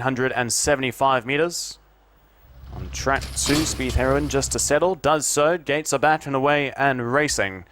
175 metres. On track 2, Speed Heroine just to settle. Does so. Gates are back and away and racing.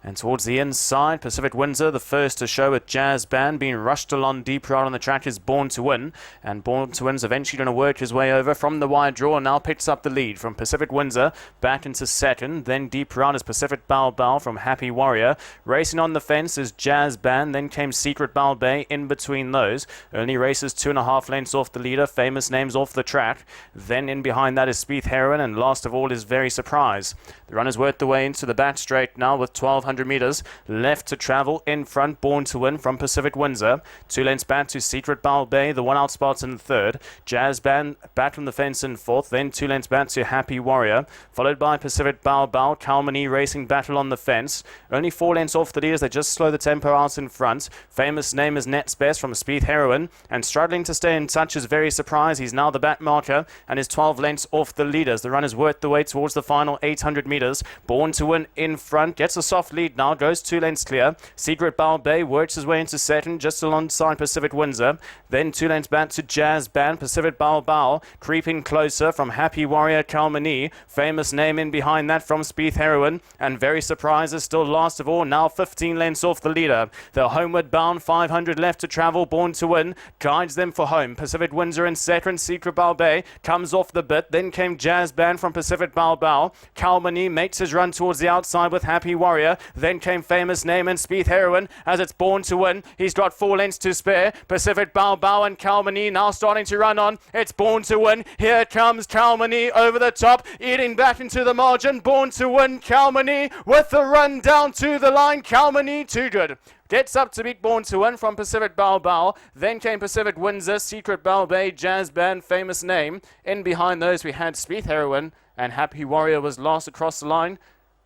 And towards the inside, Pacific Windsor, the first to show with Jazz Band, being rushed along deep right on the track is Born to Win. And Born to Win's eventually going to work his way over from the wide draw and now picks up the lead from Pacific Windsor back into second. Then deep right is Pacific Bao from Happy Warrior. Racing on the fence is Jazz Band. Then came Secret Balbay in between those. Only races 2.5 lengths off the leader. Famous Names off the track. Then in behind that is Speed Heroine. And last of all is Very Surprise. The runners work their way into the back straight now with 1,200 metres left to travel. In front, Born to Win from Pacific Windsor. 2 lengths back to Secret Balbay, the one out spots in third. Jazz Band back from the fence in fourth. Then 2 lengths back to Happy Warrior, followed by Pacific Bao. Kalmani racing battle on the fence. Only 4 lengths off the leaders. They just slow the tempo out in front. Famous Name is Net's Best from Speed Heroine, and struggling to stay in touch is Very Surprise. He's now the back marker and is 12 lengths off the leaders. The runners work the way towards the final 800 metres. Born to Win in front, gets a soft lead now, goes 2 lengths clear. Secret Balbay works his way into second, just alongside Pacific Windsor. Then 2 lengths back to Jazz Band. Pacific Bao creeping closer from Happy Warrior Kalmani. Famous Name in behind that from Speed Heroine, and Very Surprise is still last of all, now 15 lengths off the leader. They're homeward bound, 500 left to travel. Born to Win guides them for home. Pacific Windsor in second. Secret Balbay comes off the bit. Then came Jazz Band from Pacific Bao. Kalmani makes his run towards the outside with Happy Warrior. Then came Famous Name and Speed Heroine as it's Born to Win. He's got 4 lengths to spare. Pacific Bao and Kalmani now starting to run on. It's Born to Win. Here comes Kalmani over the top, eating back into the margin. Born to Win, Kalmani with the run down to the line. Kalmani too good. Gets up to beat Born to Win from Pacific Bao. Then came Pacific Windsor, Secret Balbay, Jazz Band, Famous Name. In behind those we had Speed Heroine, and Happy Warrior was last across the line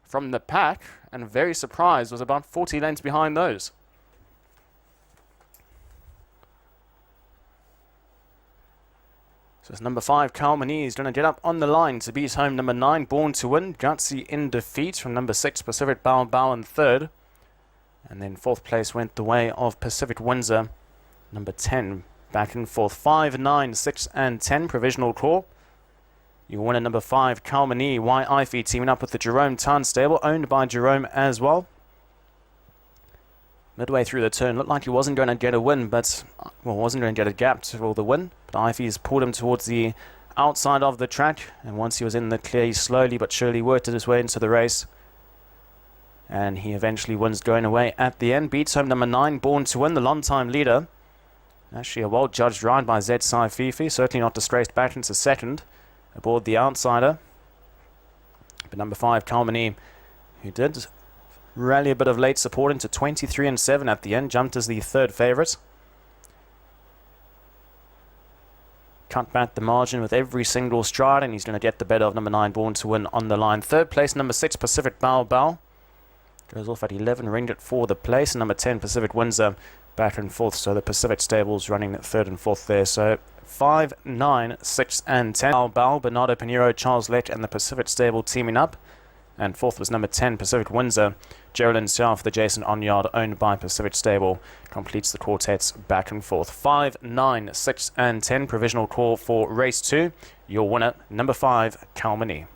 from the pack, and Very Surprised was about 40 lengths behind those. So it's number 5, Kalmani, is going to get up on the line to beat home number 9, Born to Win. Gutsy in defeat from number 6, Pacific Bao in third. And then 4th place went the way of Pacific Windsor. Number 10 back in 4th. 5, 9, 6 and 10 provisional call. Your winner number 5, Kalmani, Y Ify, teaming up with the Jerome Tan stable, owned by Jerome as well. Midway through the turn, looked like he wasn't going to get a win, but, well, wasn't going to get a gap for the win. But Ify's pulled him towards the outside of the track, and once he was in the clear, he slowly but surely worked his way into the race. And he eventually wins going away at the end. Beats home number 9, Born to Win, the long-time leader. Actually a well-judged ride by Zed Sai Fifi, certainly not disgraced back into second aboard the outsider. But number 5, Kalmani, who did rally a bit of late support into 23 and 7 at the end, jumped as the 3rd favourite. Cut back the margin with every single stride, and he's going to get the better of number 9, Born to Win on the line. 3rd place, number 6, Pacific Bao. Goes off at 11 ringgit for the place. Number 10, Pacific Windsor, back and 4th. So the Pacific Stables running at 3rd and 4th there. So 5, 9, 6 and 10. Bao, Bernardo Pinheiro, Charles Lett and the Pacific Stable teaming up. And 4th was number 10, Pacific Windsor. Geraldine South, the Jason Onyard, owned by Pacific Stable, completes the quartets back and 4th. 5, 9, 6 and 10. Provisional call for race 2. Your winner, number 5, Kalmani.